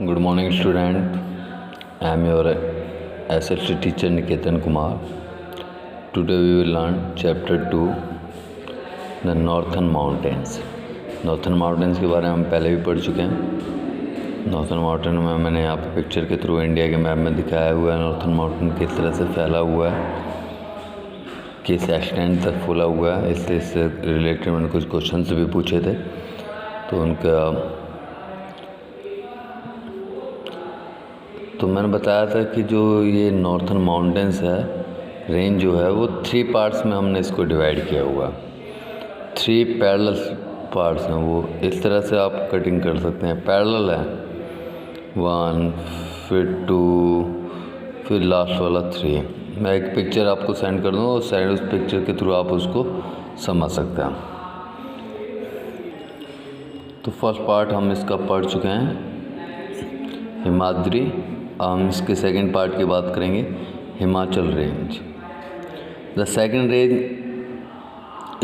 Good morning, student. I am your SST teacher Niketan Kumar. Today we will learn chapter 2, the Northern Mountains. Northern Mountains के बारे में हम पहले भी पढ़ चुके हैं. Northern Mountain में मैंने यहाँ पे पिक्चर के थ्रू इंडिया के मैप में दिखाया हुआ है Northern Mountain किस तरह से फैला हुआ है, किस एक्सटेंट तक फैला हुआ है. इससे रिलेटेड मैंने कुछ क्वेश्चन भी पूछे थे, तो मैंने बताया था कि जो ये नॉर्थन माउंटेंस है, रेंज जो है वो 3 पार्ट्स में हमने इसको डिवाइड किया हुआ. 3 पैरेलल पार्ट्स हैं. वो इस तरह से आप कटिंग कर सकते हैं. पैरेलल है 1, फिर 2, फिर लास्ट वाला 3. मैं एक पिक्चर आपको सेंड कर दूँ और उस पिक्चर के थ्रू आप उसको समझ सकते हैं. तो फर्स्ट पार्ट हम इसका पढ़ चुके हैं, हिमाद्री. हम इसके सेकंड पार्ट की बात करेंगे, Himachal range. The second range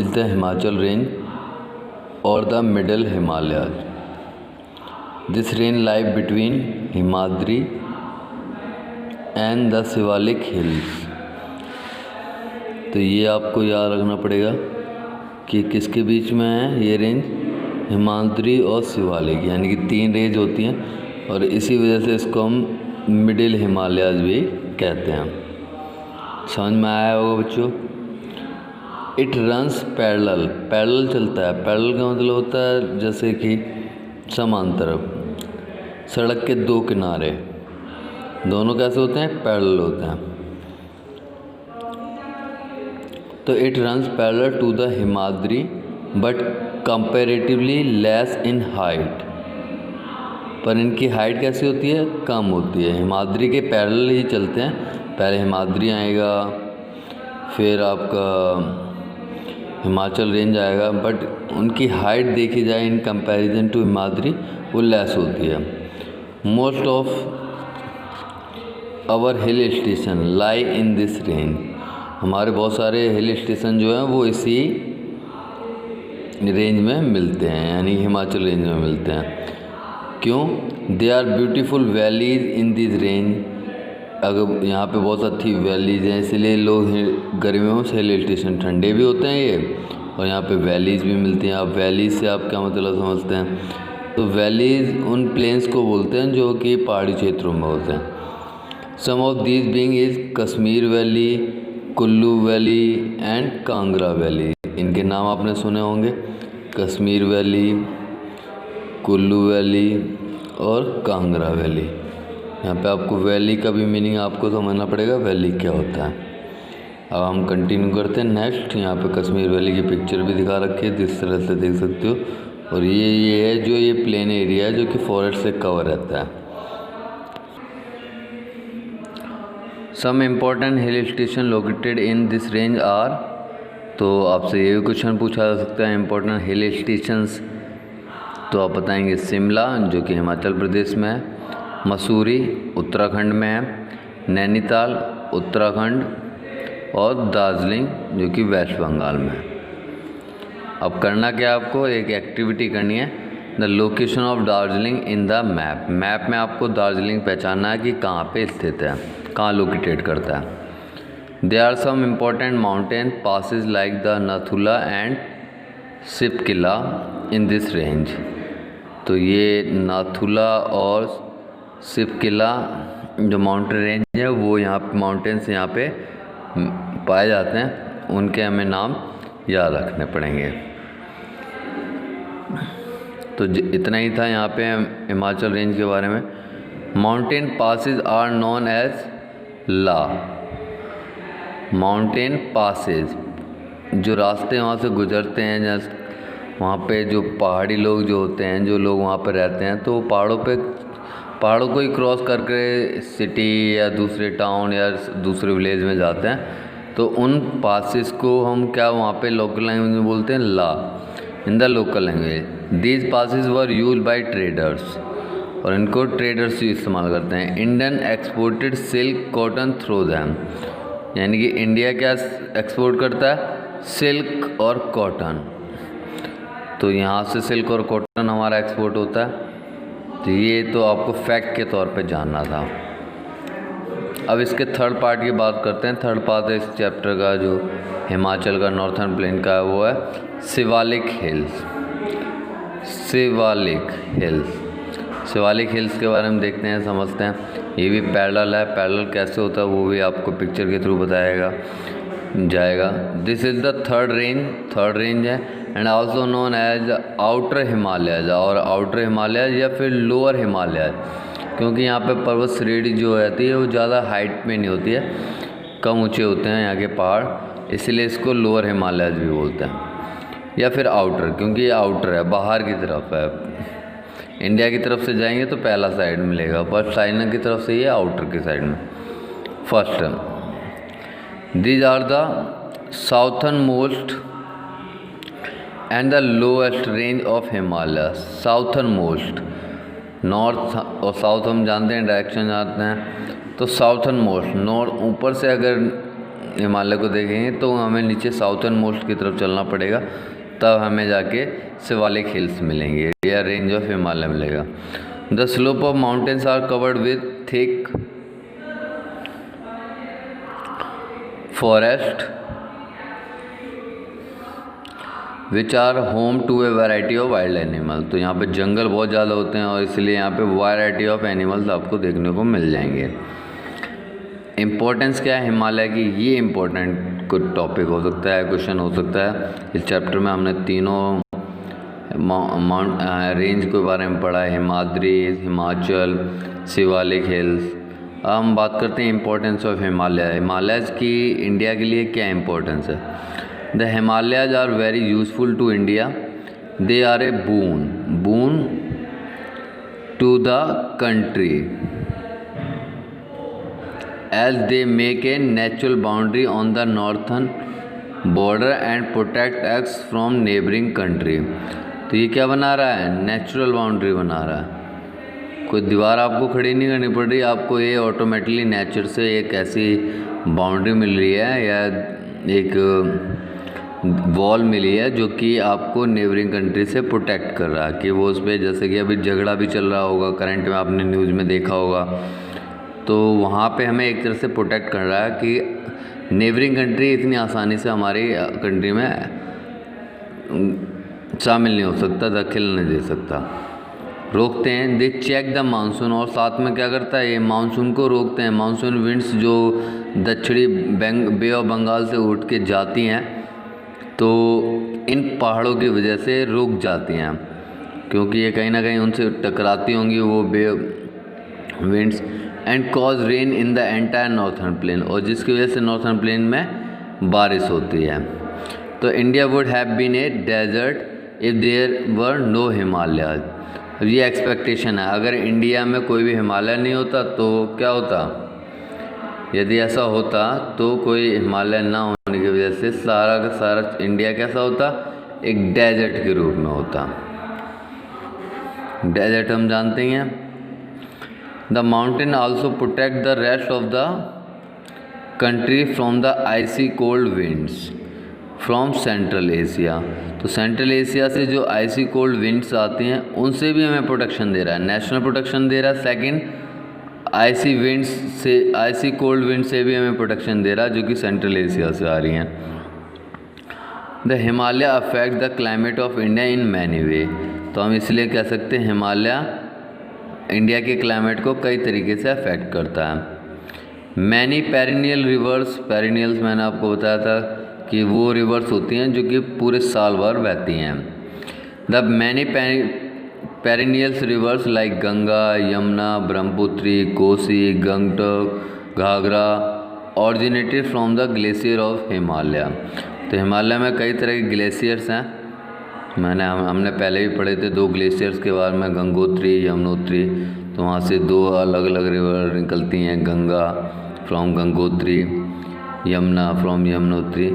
is the Himachal range और the middle Himalaya. This range live between Himadri and the Shivalik hills. तो ये आपको याद रखना पड़ेगा कि किसके बीच में है ये रेंज, हिमाद्री और शिवालिक, यानी कि 3 रेंज होती हैं और इसी वजह से इसको हम मिडिल हिमालयाज भी कहते हैं. समझ में आया होगा बच्चों. It runs parallel. पैरेलल चलता है. पैरेलल का मतलब होता है जैसे कि समांतर. सड़क के 2 किनारे दोनों कैसे होते हैं, पैरेलल होते हैं. तो it runs parallel to the Himadri but comparatively less in height. पर इनकी हाइट कैसी होती है, कम होती है. हिमाद्री के पैरेलल ही चलते हैं. पहले हिमाद्री आएगा, फिर आपका हिमाचल रेंज आएगा, बट उनकी हाइट देखी जाए इन कंपैरिजन टू हिमाद्री वो लेस होती है. Most of our hill station lie in this range. हमारे बहुत सारे हिल स्टेशन जो हैं वो इसी रेंज में मिलते हैं, यानी हिमाचल रेंज में मिलते हैं. क्यों? They are beautiful valleys in this range. अगर यहाँ पे बहुत अच्छी वैलीज हैं, इसलिए लोग गर्मियों से हिल स्टेशन ठंडे भी होते हैं ये, और यहाँ पे वैलीज भी मिलती हैं. आप वैलीज से आप क्या मतलब समझते हैं? तो वैलीज उन प्लेन्स को बोलते हैं जो कि पहाड़ी क्षेत्रों में होते हैं. Some of these being is Kashmir valley, Kullu valley and Kangra valley. इनके नाम आपने सुने होंगे, कश्मीर वैली, कुल्लू वैली और कांगड़ा वैली. यहाँ पे आपको वैली का भी मीनिंग आपको समझना पड़ेगा, वैली क्या होता है. अब हम कंटिन्यू करते हैं नेक्स्ट. यहाँ पे कश्मीर वैली की पिक्चर भी दिखा रखी है, जिस तरह से देख सकते हो. और ये है जो ये प्लेन एरिया है जो कि फॉरेस्ट से कवर रहता है. Some important hill station located in this range are. तो आपसे ये भी क्वेश्चन पूछा जा सकता है, इम्पोर्टेंट हिल स्टेशंस. तो आप बताएंगे शिमला जो कि हिमाचल प्रदेश में है, मसूरी उत्तराखंड में है, नैनीताल उत्तराखंड और दार्जिलिंग जो कि वेस्ट बंगाल में है. अब करना क्या, आपको एक एक्टिविटी करनी है. The location of Darjeeling in the map. Map में आपको दार्जिलिंग पहचानना है कि कहाँ पे स्थित है, कहाँ लोकेटेड करता है. There are some important mountain passes like the Nathula and Shipkila in this range. तो ये नाथुला और शिपकिला जो माउंटेन रेंज है वो यहाँ पे माउंटेन्स यहाँ पे पाए जाते हैं. उनके हमें नाम याद रखने पड़ेंगे. तो इतना ही था यहाँ पे हिमाचल रेंज के बारे में. Mountain passes are known as la. Mountain passes जो रास्ते वहाँ से गुजरते हैं, जैसे वहाँ पे जो पहाड़ी लोग जो होते हैं, जो लोग वहाँ पर रहते हैं, तो पहाड़ों को ही क्रॉस करके सिटी या दूसरे टाउन या दूसरे विलेज में जाते हैं. तो उन पासेस को हम क्या वहाँ पे लोकल लैंग्वेज में बोलते हैं, ला. In the local language these passes were use by traders. और इनको ट्रेडर्स ही इस्तेमाल करते हैं. Indian exported silk cotton through them. यानी कि इंडिया क्या एक्सपोर्ट करता है, सिल्क और कॉटन. तो यहाँ से सिल्क और कॉटन हमारा एक्सपोर्ट होता है. तो ये तो आपको फैक्ट के तौर पे जानना था। अब इसके थर्ड पार्ट की बात करते हैं। थर्ड पार्ट है इस चैप्टर का जो हिमाचल का नॉर्थर्न प्लेन का है, वो है शिवालिक हिल्स। शिवालिक हिल्स के बारे में देखते हैं, समझते हैं। ये भी पैरेलल है। पैरेलल कैसे होता है वो भी आपको पिक्चर के थ्रू बताएगा जाएगा। This is the third range है and also known as outer Himalayas, और आउटर हिमालयज या फिर लोअर हिमालयज, क्योंकि यहाँ पे पर्वत श्रेणी जो रहती है वो ज़्यादा हाइट में नहीं होती है, कम ऊंचे होते हैं यहाँ के पहाड़, इसलिए इसको लोअर हिमालयज भी बोलते हैं, या फिर आउटर, क्योंकि ये आउटर है, बाहर की तरफ है। इंडिया की तरफ से जाएंगे तो पहला साइड मिलेगा, पर चाइना की तरफ से ये आउटर की साइड में। First, these are the southern most and the lowest range of Himalaya. Southern most, north और साउथ हम जानते हैं, डायरेक्शन जानते हैं, तो साउथर्न मोस्ट, नॉर्थ ऊपर से अगर हिमालय को देखेंगे तो हमें नीचे साउथर्न मोस्ट की तरफ चलना पड़ेगा, तब हमें जाके शिवालिक हिल्स मिलेंगे या रेंज ऑफ हिमालय मिलेगा। The slope of mountains are covered with thick forest which are home to a variety of wild animal. तो यहाँ पे जंगल बहुत ज़्यादा होते हैं और इसलिए यहाँ पे वैरायटी ऑफ एनिमल्स आपको देखने को मिल जाएंगे। इम्पोर्टेंस क्या है हिमालय की, ये इम्पोर्टेंट कुछ टॉपिक हो सकता है, क्वेश्चन हो सकता है। इस चैप्टर में हमने तीनों माउंट रेंज के बारे में पढ़ा है, हिमाद्री, हिमाचल, शिवालिक हिल्स। अब हम बात करते हैं इम्पोर्टेंस ऑफ हिमालय। हिमालयज़ की इंडिया के लिए क्या इम्पोर्टेंस है। The Himalayas are very useful to India, they are a boon to the country as they make a natural boundary on the northern border and protect us from neighboring country। तो ये क्या बना रहा है, नेचुरल बाउंड्री बना रहा है, कोई दीवार आपको खड़ी नहीं करनी पड़ रही, आपको ये ऑटोमेटिकली नेचर से एक ऐसी बाउंड्री मिल रही है या एक वॉल मिली है जो कि आपको नेबरिंग कंट्री से प्रोटेक्ट कर रहा है कि वो उस पर, जैसे कि अभी झगड़ा भी चल रहा होगा करंट में, आपने न्यूज़ में देखा होगा, तो वहाँ पे हमें एक तरह से प्रोटेक्ट कर रहा है कि नेबरिंग कंट्री इतनी आसानी से हमारी कंट्री में शामिल नहीं हो सकता, दखल नहीं दे सकता, रोकते हैं। दे चेक द मानसून, और साथ में क्या करता है, ये मानसून को रोकते हैं। मानसून विंड्स जो दक्षिणी बे ऑफ बंगाल से उठ के जाती हैं तो इन पहाड़ों की वजह से रुक जाती हैं, क्योंकि ये कहीं ना कहीं उनसे टकराती होंगी वो bay winds, and cause rain in the entire northern plain, और जिसकी वजह से नॉर्थर्न प्लेन में बारिश होती है। तो India would have been a desert if there were no Himalaya. ये एक्सपेक्टेशन है, अगर इंडिया में कोई भी हिमालय नहीं होता तो क्या होता, यदि ऐसा होता तो कोई हिमालय ना होने की वजह से सारा का सारा इंडिया कैसा होता, एक डेजर्ट के रूप में होता। डेजर्ट हम जानते ही हैं। The mountain also protect the rest of the country from the icy cold winds from central Asia. तो सेंट्रल एशिया से जो आइसी कोल्ड विंड्स आती हैं उनसे भी हमें प्रोटेक्शन दे रहा है, नेशनल प्रोटेक्शन दे रहा है। सेकंड, आइसी विंड्स से, आइसी कोल्ड विंड से भी हमें प्रोटेक्शन दे रहा है जो कि सेंट्रल एशिया से आ रही हैं। The Himalaya affect the climate of India in many way. तो हम इसलिए कह सकते हैं हिमालय इंडिया के क्लाइमेट को कई तरीके से अफेक्ट करता है। मैनी पेरिनियल रिवर्स, पेरिनियल्स मैंने आपको बताया था कि वो रिवर्स होती हैं जो कि पूरे साल भर बहती हैं। The many perennials rivers like Ganga, Yamuna, Brahmaputra, Kosi, Gangtok, Ghaghra originated from the glacier of Himalaya. तो हिमालय में कई तरह के ग्लेशियर्स हैं, हमने पहले भी पढ़े थे 2 ग्लेशियर्स के बारे में, गंगोत्री, यमुनोत्री। तो वहाँ से 2 अलग अलग रिवर निकलती हैं, गंगा फ्रॉम गंगोत्री, यमुना फ्रॉम यमुनोत्री,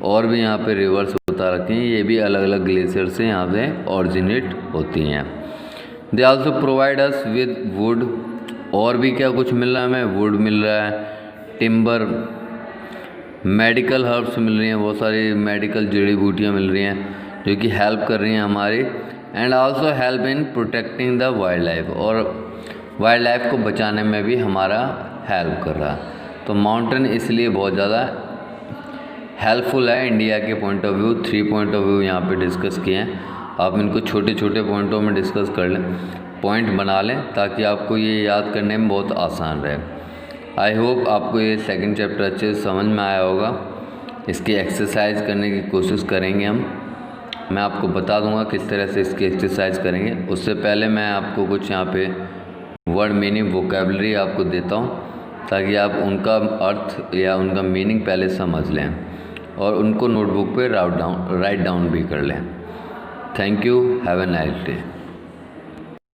और भी यहाँ पे रिवर्स बता रखे हैं, ये भी अलग अलग ग्लेशियर से यहाँ से ऑरिजिनेट होती हैं। They also provide us with would, और भी क्या कुछ मिल रहा है हमें, वुड मिल रहा है, टिम्बर, मेडिकल हर्ब्स मिल रही हैं, बहुत सारी मेडिकल जड़ी बूटियाँ मिल रही हैं जो कि हेल्प कर रही हैं हमारी and also help in protecting the wild life, और वाइल्ड लाइफ को बचाने में भी हमारा हेल्प कर रहा है। तो माउंटेन इसलिए बहुत ज़्यादा हेल्पफुल है इंडिया के point of view. 3 point of view यहाँ पे डिस्कस किए हैं, आप इनको छोटे छोटे पॉइंटों में डिस्कस कर लें, पॉइंट बना लें, ताकि आपको ये याद करने में बहुत आसान रहे। आई होप आपको ये सेकंड चैप्टर अच्छे से समझ में आया होगा। इसकी एक्सरसाइज करने की कोशिश करेंगे हम, मैं आपको बता दूंगा किस तरह से इसकी एक्सरसाइज करेंगे। उससे पहले मैं आपको कुछ यहाँ पे वर्ड मीनिंग वोकेबलरी आपको देता हूँ, ताकि आप उनका अर्थ या उनका मीनिंग पहले समझ लें और उनको नोटबुक पे राइट डाउन भी कर लें। Thank you, have a nice day.